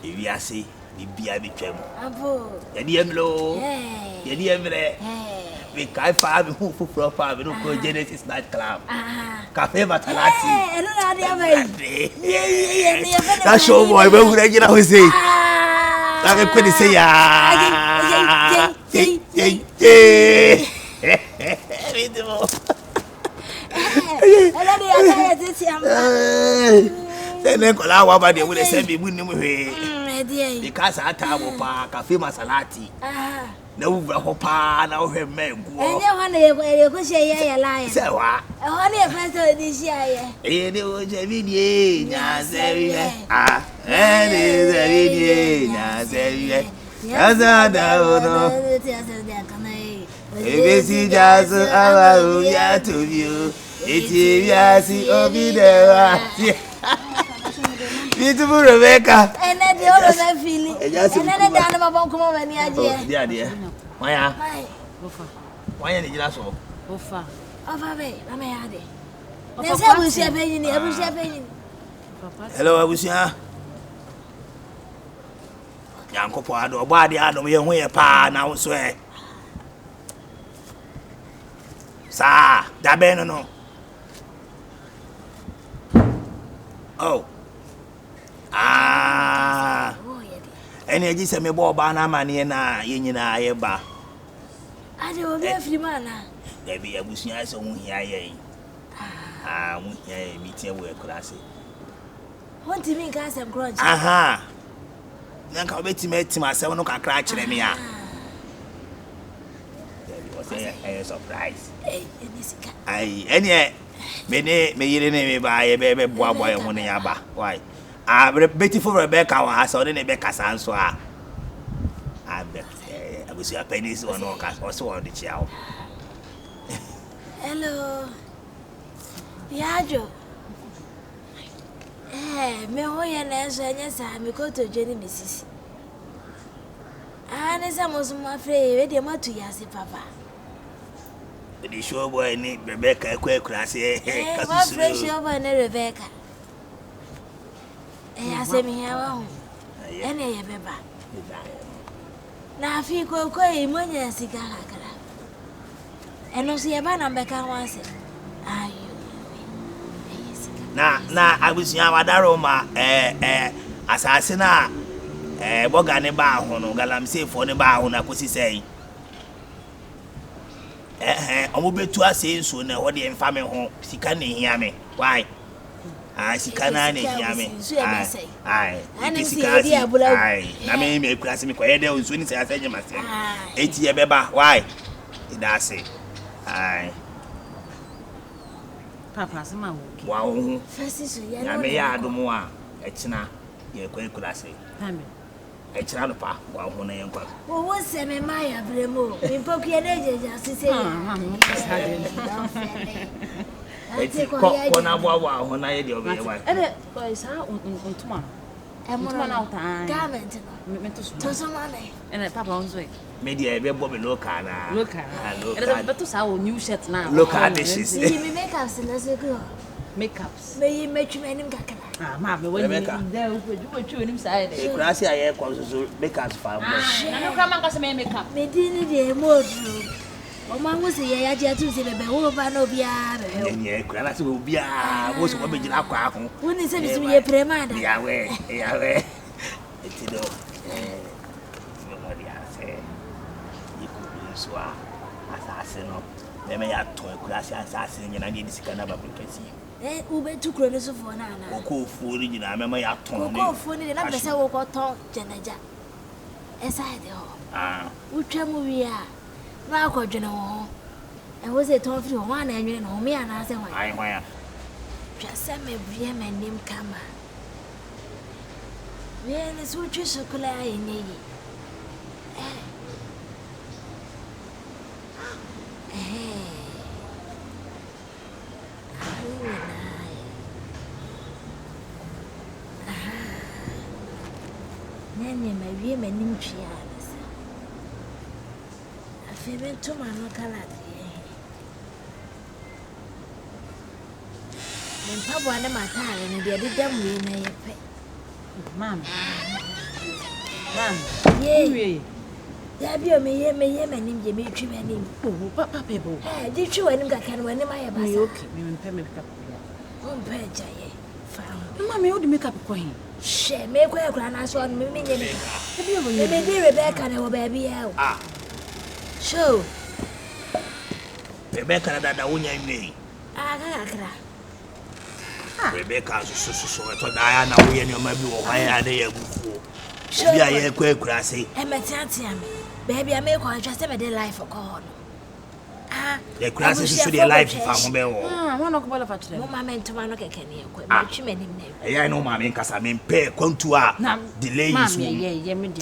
ewiase bibia betwam abo yedi emlo yedi emre we kai fa me hu fufuro fa me no ko Genesis Night Club cafe Matalati eno na dia bai ye that show boy we wura gina ho say na me ko ni say ya Then kola wa ba de we say be mu nim hwe because atabo pa cafe Matalati na wura ho pa na wo hwe megu enye ho na ye ko she ye lie se wa ho na ye first di shi aye ni o je vidie nya se wi ni se vidie nya se wi yaza da ono ebesi jazu awa ya to you eti yasi obi dewa Beautiful Rebecca. And then the other feeling. And then the other one come over near you. Dear, dear. Why? Why did you ask for? Ofa. Ofa, babe. I'm a hade. Let's have a champagne. I wish champagne. Hello, I wish you. Yanko Pado, body, I don't know where pa now swear. Sir, that no. Oh. Any aji se me bo ba na mane na ye nyina ye ba ade obi afiri mana e bi abusuan se hu hia ye hu hia ye mi tie wo ekurase wonti mi ka asem crunch nka obeti me tim asem no kakra kire me a there was a surprise enisika any me yire ne me ba ye be boa ye ho ne ya ba why beautiful Rebecca was on the Rebecca Sanso. I was your pennies on all cast also on the chow. Hello, Yajo. Me hoy and yes, I go to Jenny Mrs. And as I was my afraid, ready to Yasi Papa. The show boy need Rebecca quick classy. What fresh over Rebecca? I say me here, any beba. Now, if you go away, money and cigar. And no see a man on back once. Are you? Now, I was Yamadaroma, assassin, Bogani Bahono, Galam say for the Bahona, Pussy say. I will be to us saying sooner what the infamy home, she can't hear me. Why? She can't hear me. Aye, and it's aye. I mean, me class me quiet there was when I said you must say 8 year beba. Why? It does say. Aye. Papa, some wow. First is I may add more. It's not your quick class. It's not a pa. Wow, when I am quite. Well, what's Sammy Maya Bremo? In Pokia just to say, it's called wow when I did your way. And it was out on tomorrow. And 1 out time. Garment to some money. And a papa on way. Maybe I will be look at look at but to our new shirt now. Look at this. You make us and as a girl. Makeups. May you make you any gaka. Mamma, when you there, would you inside? Grassy, I make us farm. No, come on, because I make up. May dinner more. Oh, man was a year to say, but over no beer. And yeah, Grassy will be a was what made you up. When is it to be a premada? Yahweh, Yahweh. It's it all. Nobody say you could be so assassin. They may have to Grassy assassin, and I need this kind of application. Ube took credit for Nana. Oko food in a memory of Tom. Go for it, and I'm the Sawo Tom, Janaja. As I do. Which we are now called General. And was it told you one and you know me and I said, why? Just send me Briam and name Kama. Then it's what you so clear in ye. Nanny, my women in Chianas. I feel to my local. Then Papa and my time, and they did them win a pay. Mamma, Yeah. There be a me nim je me twi manim. Oh, papa people. Di twi wanim ka kan wanim aye basa. Me okay, me pay makeup. On pay jaye. Fine. Mama, you do makeup ko hin. She me kwa kura na so me me nye me. Me di Rebecca na wo baby ya. Ah. Show. Rebecca na dada wonya ime. Ah, kakra. Rebecca so to da na wo ye ne ma bi wo hwan ya na ya bufuo. Obi aye kwa kura sei. E metiatia me. Baby I make kwa just me dey life for God. Ah, the class is so the life fa mo be wo. One no ko bala fa tire. Mo mama ntoma no keke ne kwa. Me twi manim na. E ya no mama nkasa me mpe kwantu a delay is. Mama ye me dey.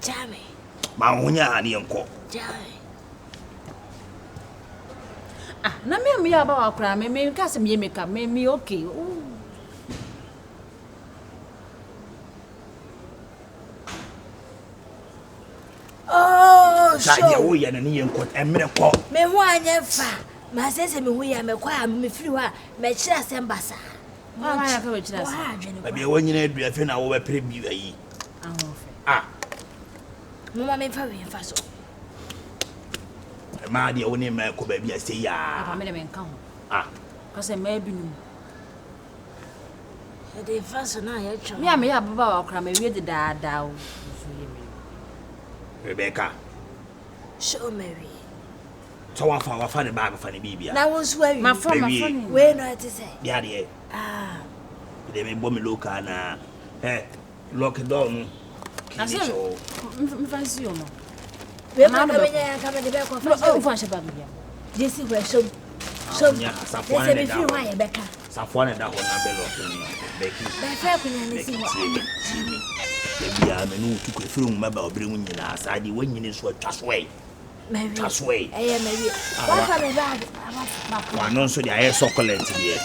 Jame. Ma wonya ani enko. Jame. Ah, na me ya ba wa kra me nkasa me makeup me okay. Oh, so ya wo ya na ne enko emre ko. Me ho anya fa. Ma sese me ho ya me kwa me firi ho a me kira sembasa. Mama ya ka we kira se. Ba bi wo nyina adua fe na wo be pere bi ayi. Ah. Mama me fa we fa so. Ma de wo ne ma ko ba bi ase ya. Papa me de me nka ho. Ah. Ka se ma bi nu. E de fa so na ya twa. Me ya baba wa kra me wie de da o. Rebecca. Show Mary. So wafa ne bag fa ne bibia. Na won so awi. Ma from we no it say. Ya de. Ah. De me bo me loka na. Lock down. Na se me fancy yo no. We ma na me nya ka me de be ko fa. Oh, fa she ba bia. Jesi we show. So. Nya safo ne da. Wa ye beka. Safo ne da ho na be lock ni. Beki. Be fa kunya ne si ho. Bia me no tu ko firi mu ba obere mu nyina asade wanyini so atwasoe. Mary. Taswe. Mary. Wa fa me bag. Wa no so de aye chocolate de.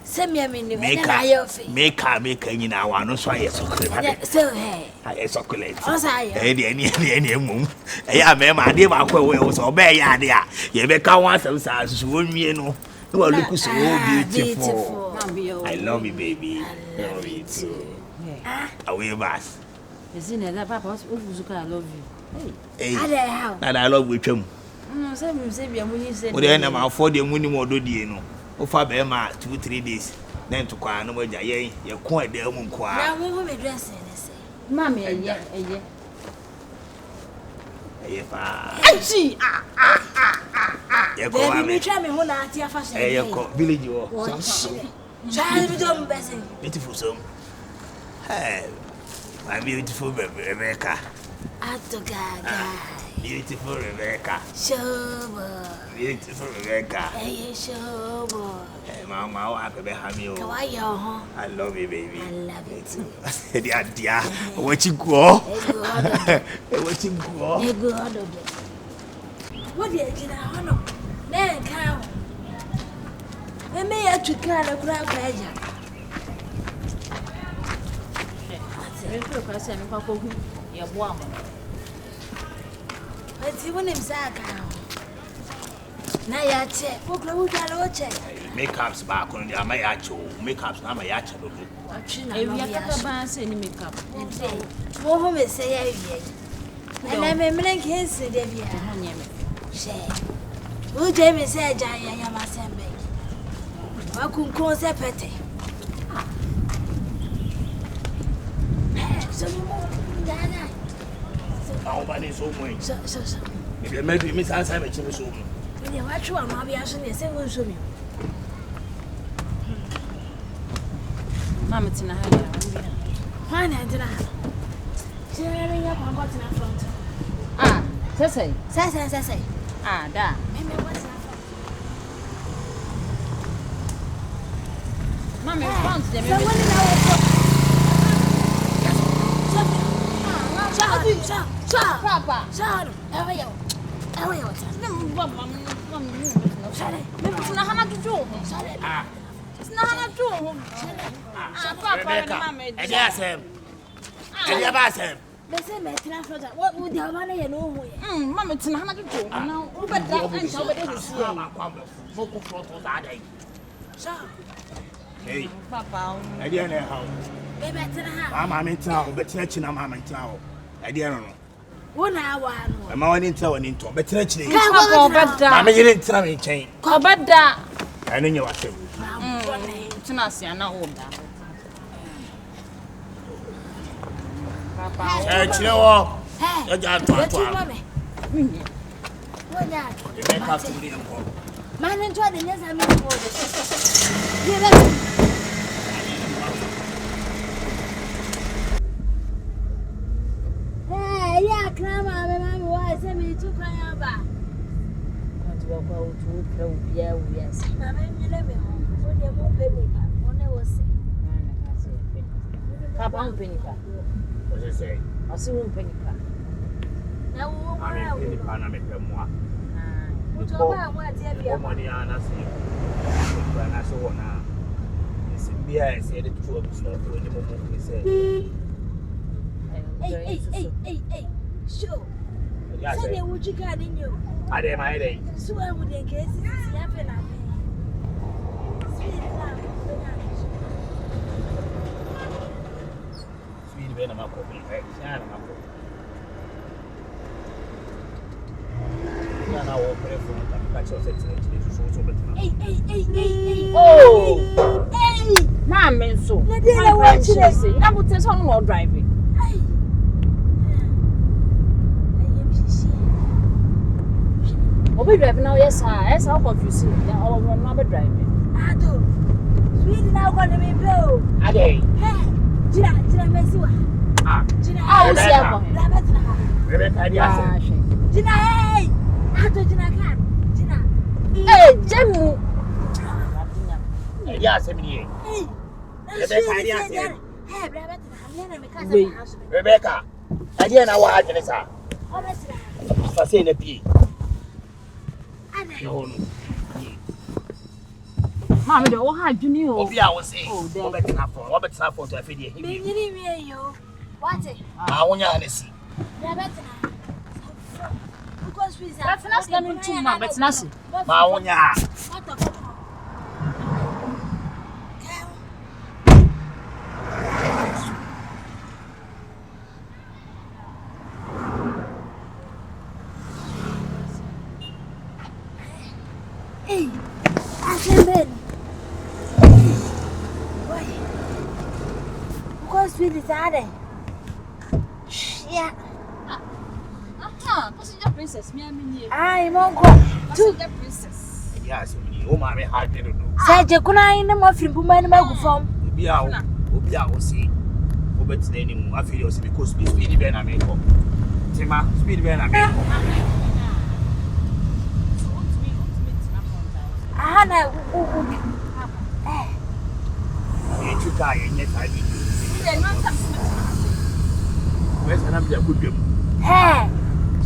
Se me me ni na aye ofe. Make nyina wa no so aye chocolate. So hey. Aye chocolate. O sa aye. De ni emu. Ya me ma de ba kwa we so be ya de a. Ye be ka wan asem sa so wonwie no. You are looking so beautiful. I love you, baby. I love you too. Away bass. Isn't that papa? I love you. Hey. How? And I love with him. No, say we are when you say. Well, then I'm afford the money more do you know. O fa be ma 2-3 days. Then to kwa no mo ja ye kwa de mu kwa. Na wo me dress ne say. Mama eye. Eye pa. Achi. Ye ko wa me try me ho na ati afa say. Ye ko village wo. Child me do mbese. Beautiful song. Hey. My beautiful Rebecca. Atogaga. Beautiful Rebecca. Shobo. Beautiful Rebecca. Hey, shobo. Hey, mama, wa be have you. Kawaii ho. I love you, baby. I love you too. Dia. What you go? What you go? You go out of it. What do you get on? Then cow. I may have to carry a crowd pleasure. But you want him sack. Now, ya check. What will you check? Makeups back on the Amayacho. Makeups na Amayacha. If you have a band, any makeup. More home is say, and I'm a man can't say, Debbie. Who Jamie said, I am a sandbag. I couldn't call a petty. So, nobody so much. So, if you make me miss answer, I should assume. When you watch one, I'll be asking a single swimming. Mamma Tina, Why not? Sharing up on what's in front. Ah, say. Ah, da. Maybe what's in front. Mamma, found them. Papa, Shut up. What would the money know? Mamma, it's not to do. Now, who but that and so Hey, Papa, I didn't know how. Mama mental, but touching a mama mental. I don't know. 1 hour. I'm only telling you to but touching. I'm a little time chain. Kobada. I know you are saying. Tunasi ana oda. Papa, you know, I got to Man, enjoy the next time. Hey, yeah, come on, mamma, why send me to Kayaba? Want to go to Pro, yes. I'm in the home for the more penny. One was Papa, penny. What does it say? I see 1 penny. Now, I'm in the Panama. What's over? What's your money? I see. When I saw now, it's beer. Said the 2 of us not doing the moment we said. Hey, sure. Say what you got in you. I did my day. So I would in case it's happening. Sweet venom, Hey, Mamma, so. I'm not driving. Obi driving now, yes, how confusing. I'm not driving. I do. Sweet now, going to be blow. Hey, Gina, Messiwa. Rebecca, Gina, hey! I told Gina can. Gina. Hey, Jemu. yes, Rebecca, I didn't know what it is. I say in a pea. Mamma, the old had you I was saying, oh, better not for to feed you. What's it? I want you to see. That's not coming to my but nothing. I want you. Hey, I can bed. Because we decided. Yeah. Passenger princess, me and me. I'm uncle. Passenger princess. Yes, oh, my heart didn't know. Saja kuna ina muffin bumani magufom. Obi a see. Obet the name. I feel you because speed ben ameko. Tema, speed ben ameko. Ahana you guy in your time. Where's an ample good game? Hey,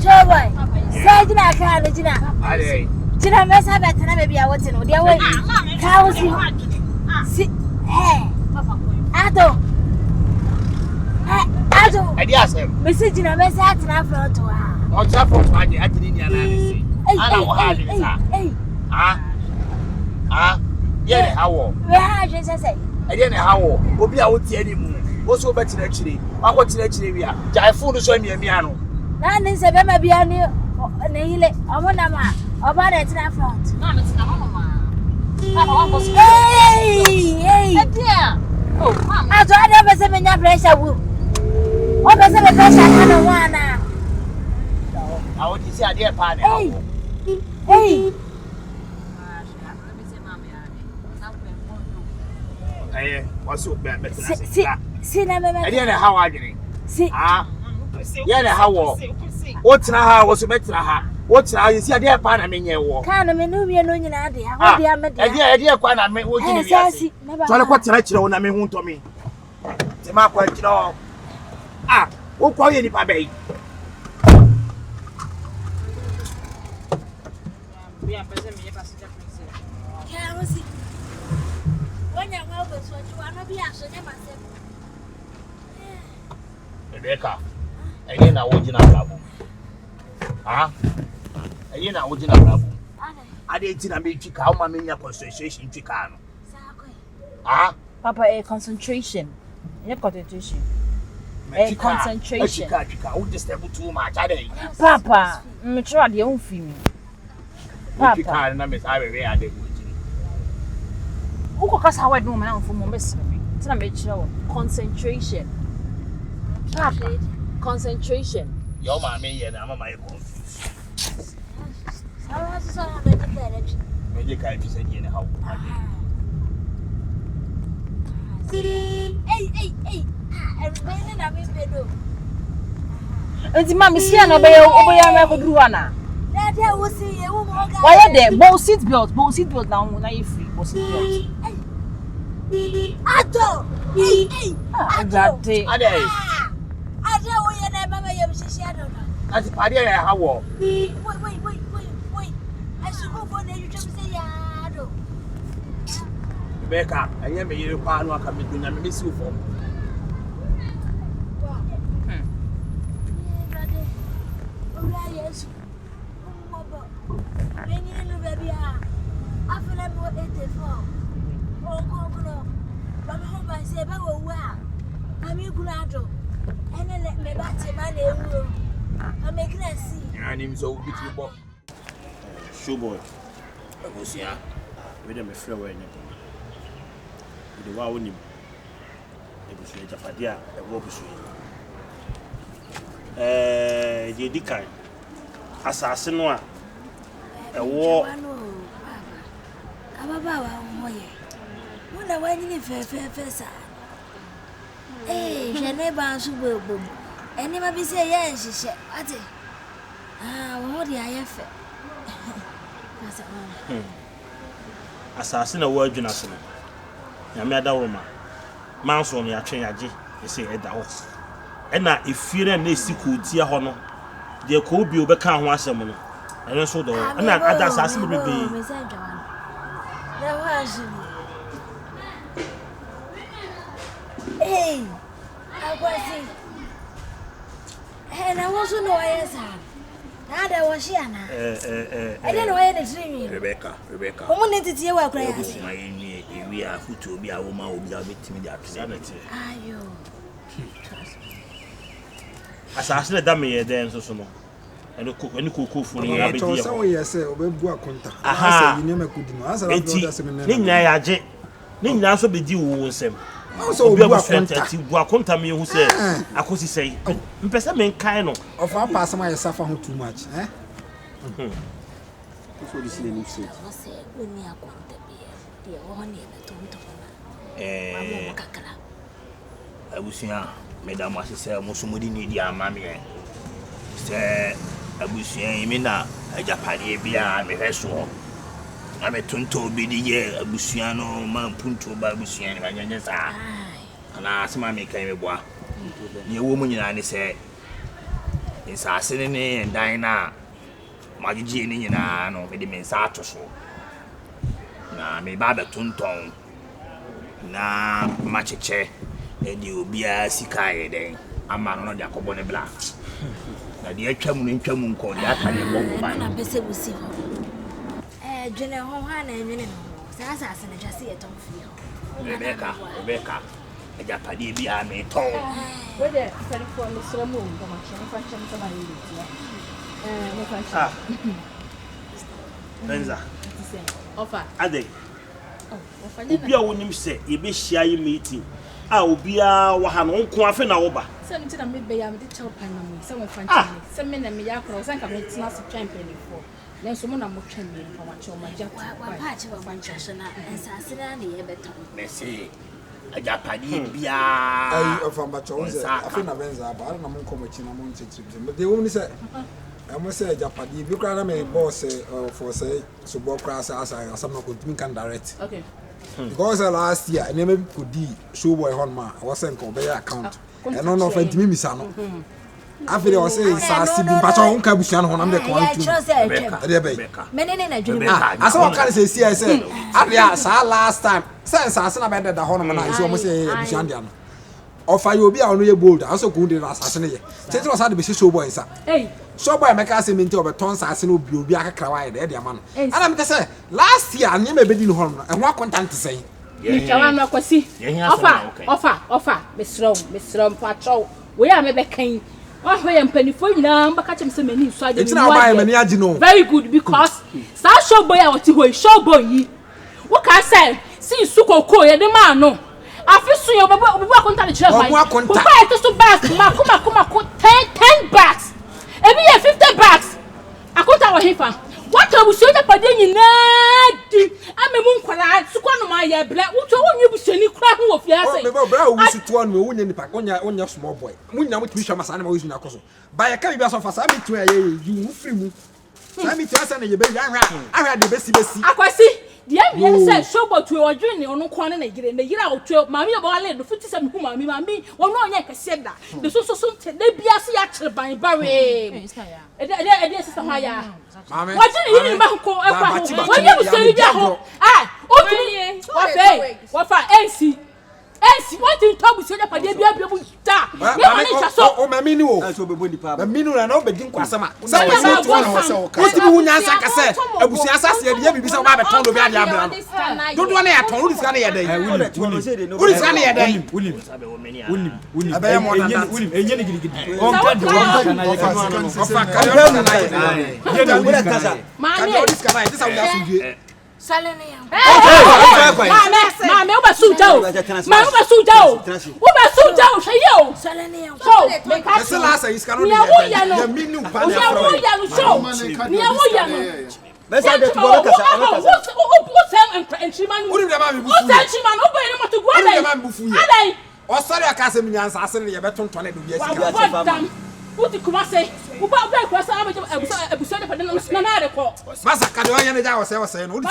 show boy. Sajina kana jina. Aye. Jina mesa betana maybe I want to know. Dia way. Ka si. Hey. Ado. Ado. Idea sem. Message jina mesa atena front wa. O cha front wa je atini ni ana ni. Ana wo ha ni sa. Yeah, how? We ha je say. Idea how? Obi a wo tie ni mu. Wo so be tire chiri. Wa ko tire chiri wi a. Jai food so mi ano. Na ni se be ma bia ni ile. Omo na ma. Oba na tena front. Na me tena mama. Papa wa boss. Hey. Dear. Oh, mama. Ato ada be se me nya pressure wu. O be se me pressure kana wana. I want to see a dear partner. Hey. Hey, what's up, man? See, na me. I didn't know how I did it. See. Yeah, how? What's now? What's the matter? What's now? You see a dear partner, I mean, you walk. Can't me no, you know, you know, idea, quite I mean, what you see. So, what's the on I mean, won't to me? The mark, you know. What call you, baby? We are present, me, passenger princess. Can't see. When you're well, but you are not be actually myself. Rebecca, I didn't know what you know. I didn't know what you know. I didn't make you count my concentration to Chicano. Papa, a concentration. concentration. Concentration. Who disturb too much? Papa, me try the own film. Papa, I na me say we are the who cause how I do my own for me. It's not make sure concentration. Papa, concentration. Your mama here na mama confused. Me can't say anyhow. Hey. Enti mama see na obey me ko duru ana. That was see you. Why there? Bow seat belt now you free. Bow seat belt. Ato. Hey. That day. Ade wo ye na mama ye msisi ado na. Ati pade ya hawo. Wait. I should go for the you just say ya ado. Rebecca, anya me yire kwa anu aka me dunya me si ufo. Yes. When you know baby, I feel like more 84. Oh, no. But home I say, but wow. I'm your grado. And then let me back to my name. I'm making a see. And him so bit you boy. Show boy. I go see her. We dem frɛ wɔ nyɛ. We de wa wonim. E bu so japade a e wo bu so. De di kan. Asase no a e wo Ababa wa moye. Muna wani ni fe sa. Jene ba su bobo. Eni ma bi se ye nhihye. Ate. Wo de ayefe. asase na wo adwuna so no. Nyame adawroma. Manso no ya twen yagye ese eda ho. Ena efire na esikutia ho no. De ko bi obeka ho asem no. Eno so do. Ena ada asase me bebe. Hey, I was no yes. Nada was she ana. I don't know why the dream. Rebecca. Who wanted to work right? We are foot to be a woman will be a victim of sanity. Ayo. Asase na da me den so no. Eno kuku fu ni abedi ye. So we say obebu akonta. Asa yi ne makudi no. Asa la brother se me na. Ni nya yaje. Ni nya so bedi wo nsem. So obebu akonta. Ti bu akonta me hu se akosi sei. Mpese me nkai no. Of our pass my suffer too much, eh? So this is the new say. I say when you akonta be. The one e to kakala. Abusia madam asese musumudi ni dia mame se abusia yimi na ajapade bia me hweso na me tonto bi di ye abusia no man punto ba abusia ni banyanye sa ana asema me kan me boa ne wo mu nyina ne se insase ne ndan na magiji ni nyina no me di me nsa atoso na me ba be tonton na macheche edi obia sika yeden ama no de akobo ne bla na de atwam nko de aka ne bobo ba na pese busi ho dwene ho ha na enwene no sasa na twase ye ton fi ho Rebecca ajapade bia me ton We de telephone no so mo ngoma chene fa chene sama yiri mo fa chene Benza. Offer. Ade. Obi a wonim se ye be hia yi meeting. Obi a wa ha no nko afa na wo ba. Se me tina me be ya me de chao pan na me se mo fa chene. Se me na me ya kro se nka me tina se champion before. Then so mo na mo twa me for ma cho ma ja wa pa che wa fan cho na ensase na ne ye beton. Merci. Ajapade bia Ai of ambacho onze afi na benza ba na mo nko chi na mo nchichiri. Me de wo ni se I say Japadi, you can make boss for say Subo Class as I some not can direct. Okay. Because last year I never could do Showboy Honma, I wasn't called their account. And none of it, Mimisano. After I was saying, Sassy, but I won't come to one of the quality. I saw can say, I said, last time, since I said about the Honman, I almost say, Bishandian. Of I will be on your bold, also good in assassinate. It was hard to be Showboy, sir. Hey. So boy make us into over tons as no be a cry there, dear man. And I'm to say, last year I never been home, and what content to say. Chawan Makwasi. Offer, Miss Rom, Patrol. We are maybe king. Oh, we am penny for you now, but catch him so many. So I didn't very good because Star show boy out to show boy. What can I say? See, Suko Koya, the man, no. I feel so you're contact the church. Why just to bags, Makuma, 10 bags. Every year 50 bags. I got our heifer. What I was showing up at the end. I'm a moon quadrant, Sukan, my black. What you be sending crap of your we sit one moon in the pack on your small boy. We know what we shall must animals in our cousin. By a caribous of a summit to a you free. Sammy to us and your baby. I had the best. I see. The MBS said, show about to your journey on no corner and again. The year out to Mammy about the 57 whom Mammy, or no one can say that. The so they be a sea actually by Barry. What did you when you say that home? What for NC? What in talk with you about the baby? Oh, my minu, the minu and all bedin Quasama. What do you answer? I said, I was assassin, you be some other tongue of Yabra. Don't want to told this guy a day. Who is running a day? William. Mamma, over Sujo. Mamma Sujo. Over Sujo, say you. So, make us the last is coming. We are William. Let's have the what's and Chiman? What's Chiman? Open to go. Oh, sorry, I can't say me answer. I said, you're better to years. What did you say? About that was a episode of an article. Massacre, I was saying, who and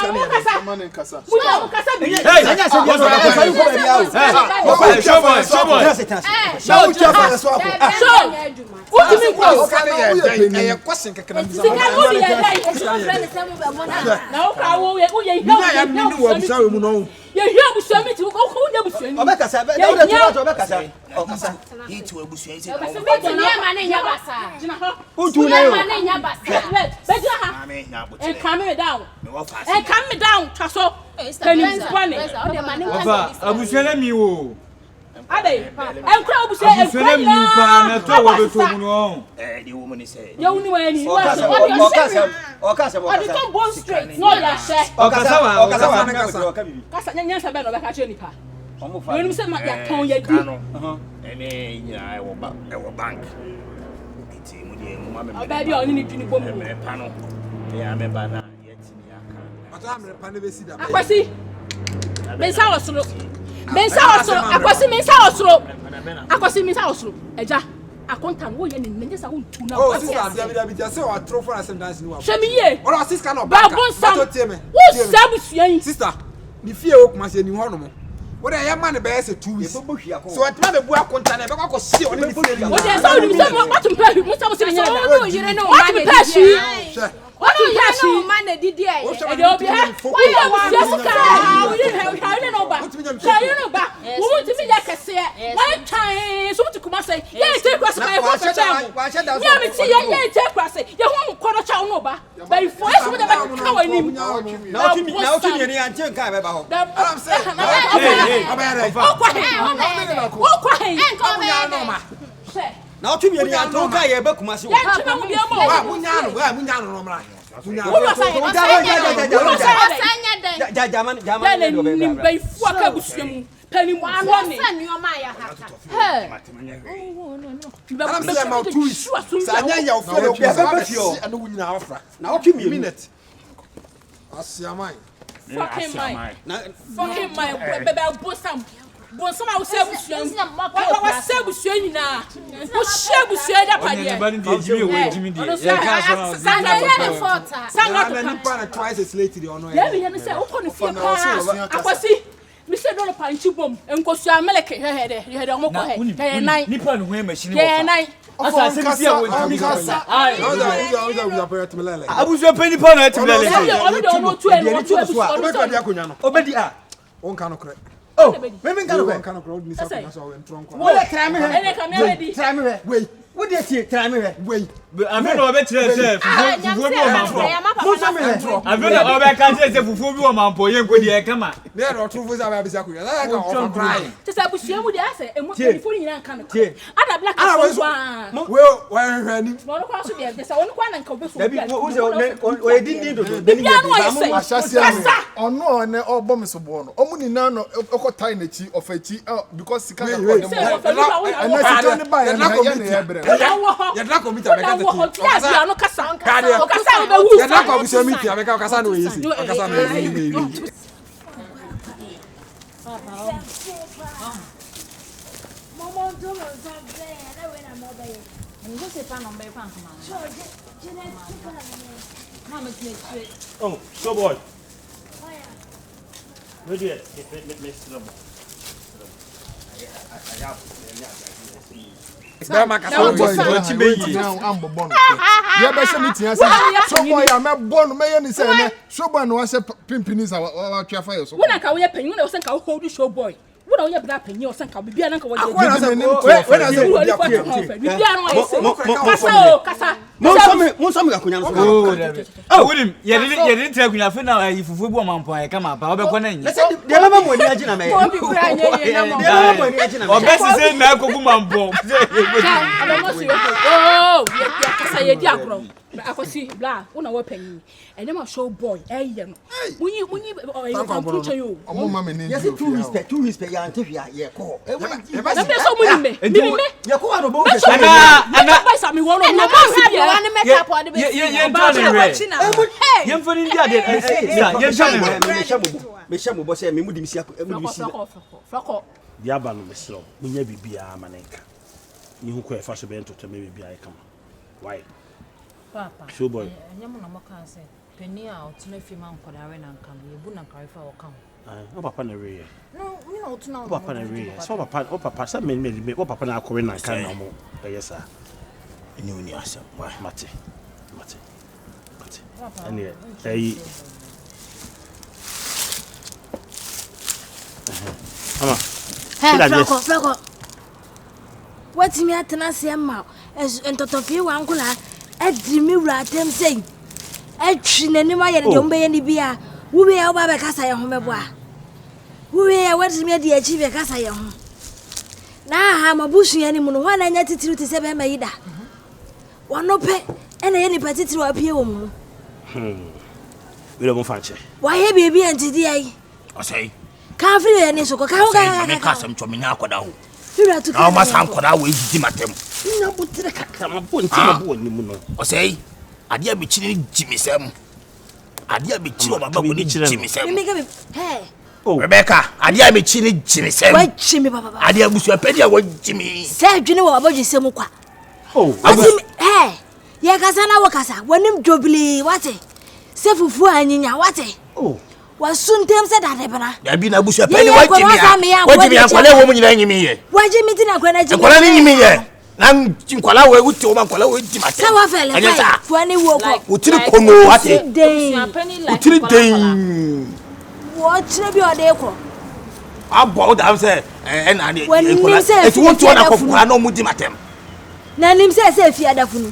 calm me down. And calm me down, Tasso. I was telling you. Are they? And crowd say, the woman is saying, you only when you are straight. No, yes, bank. Baby, I need to go panel. Yeah, I'm a banana. I see. Miss House, Miss House, I see Miss House. I see Miss House. Eja, I can't tell you in minutes. I want to know. Oh, sister, I throw for us sometimes. Show me here. Or sister cannot back on some. What's sister? The fear of my new home. What I am man the best 2 weeks. So I tell the boy content and I see on the phone. What is all what to pay? What was saying? No, you don't know what to pay. What do you know, man? Did I? You'll be happy. Why we didn't have no back. You know back. Who want to be like I say? One time, so to come and say, yes, take us my water child. Yeah, me see, yeah, take us. You won't call a child no back. But if I would have come on him. Now to me, and take care about I'm saying. Now to me, I don't guy a book must Bon sama o se busuam wa se busuani na o she busuani da pade sanga twice as late the ono ya be say o ko no fie pa akwasi mi se do no panchi bom enkosu ameleke he omo ko he nine nipa no ho machine wo nine asa se bia wo ntimi kasa abuzo pani pa no atimlele obedi a on kan okre oh, me can crowd me so we try me. Wait. What do you see? Try me. Wait. Afena obetre se fufu bi o mampo. Afena obeka se fufu bi o mampo yen ko die kama. Ne ro trufo za ba bisa kuya. Na ka o cry. Te sa busua mu de ase emu telefone nyina nka no. Ada black we hwani. No kwa so de se wonu kwa na nka obeso. Dabi wo se o di do. Bibia no ayi ono one obo me so bo no. Omu ni na no okotai na chi ofachi because sika ka ko dem. And na sika ne ba ya na ya bre. Ya na komita be ka tete. Ya no kasa. Kasa be wu. Ya na ko busua miti abeka kasa no yesi. Kasa no yesi. Maman do mo zabe na we na mo ba ye. Ngo se pa no be pa nkama. Mama tine. Oh, so boy. Where you at? Let's go. Ba makasa boy chi be yi am bobo no. Ye be se meeting ase. So boy ya me bonu me ye ni se ne. So boy no wa se pimpini sa wa twa fa ye so. Wona ka wo ye panyin na wo se ka wo hold show boy. Wona wo ye bra panyin wo se ka bibia na ka wo ye. When I say bibia no wo se. Kasa. Monso me akunya no. Oh, William, ye didn't tell kunya fe na fufu bi o mampo e kama pa obekọ na nyi. De mama mo ni agi na me. Obi kura nye na mo. De mama mo ni agi na me. Obesi say na kogu mampo. Oh, ye kasa ye di agro. Akosi bla, wona wo panyin. Ene ma show boy, ye no. Munyi computer yo. Omo mama ni. Yes, two respect ya antefia ye ko. Na be so munyi me. Ye ko ado bo. Ana boy sa mi wo no. Na ba si bia. Ye ntane re. Ye mfoni ndi ade. Ye shamu. Me shamu bo se me mudi misi Frako. Dia ba no mesro. Munya bibia amanenka. Ni hu ko e fa so be entoto me bibia e kama. Why? Papa. Show boy. Nyamo na mo kan se penny a otuna fi man kodare na nkan ye bu na karifa o kan. O papa na re. No, me na otuna O papa na re. So papa sa me o papa na akore na nkan na mo. Yes sir. Ni uni asem. Why? Mate. Anyway, Mama. Frako. What me atena se ma entotofie wa nkula adimi wura tem sei atwi nanim aye de ombe ye ni bia wo be ya ba be kasa ye ho mebo a wo be ya what me de achi be kasa ye ho na ha mabusu ye ni mu no ho na nya titiru te se be ma yida wono pe ena ye ni patitiru apie wo mu Wele mo fanche wa ye bebi antidi ai o sei ka firi ye ni so ko ka ho ka me ka sam chomi nya akoda ho fira tu ka ma san koda we jiji matem nya butire kakra ma bo nti ma bo ni mu no o sei ade a be chiri jimisem ade a be chiri o baba ko ni jimisem me ga be hey Rebecca ade a be chiri jimisem wa chimi baba ade a busu apedi a wa jimi se adwene wo baba jisem kwa abu hey ye kasa na wo kasa wonim jobili wate se fufu anyinya wate wasuntem se dade bana ya bi na busu apedi wa jimi akwale wo mu nyina nyimi ye wa jimi ti na kwana jimi akwale ni nyimi ye nan nkwala we wuti o man kwala we jimate sa wa fele fani wo ko utiri kono wate utiri den wo tire bi ode ko abo da se na ni nkwala etu won to na kokura na mu jimatem na nim se fi adafunu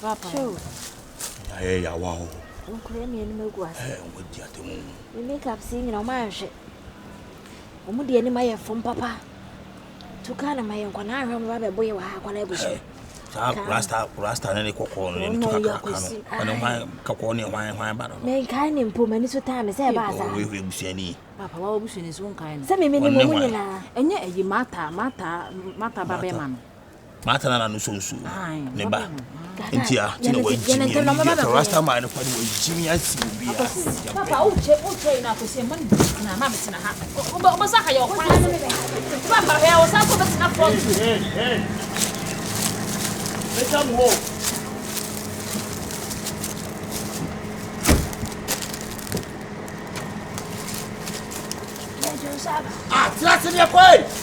papa ya wow nkure mi enu megwa wo di atemu mi makeup si nyina o ma hwe omu de ni maye fom papa tukana maye nkwana ahwe mo ba be boye wa akwana ebusu sa rasta na ni kokko no ni tukaka kano ana ma kakko ni hwan ba no me kai ni mpo mani so time se ba sa we ebusu ani papa wa obusu ni so nkan no se me ni mo nyina enye eyi mata ba be ma no mata na no so ne ba ntia tina wa jimi rasta ma no kwani wa jimi asi bi papa uche ina ko se man na ma betina ha o saka yo kwa papa ya o saka betina front Let them walk. Trust in your way.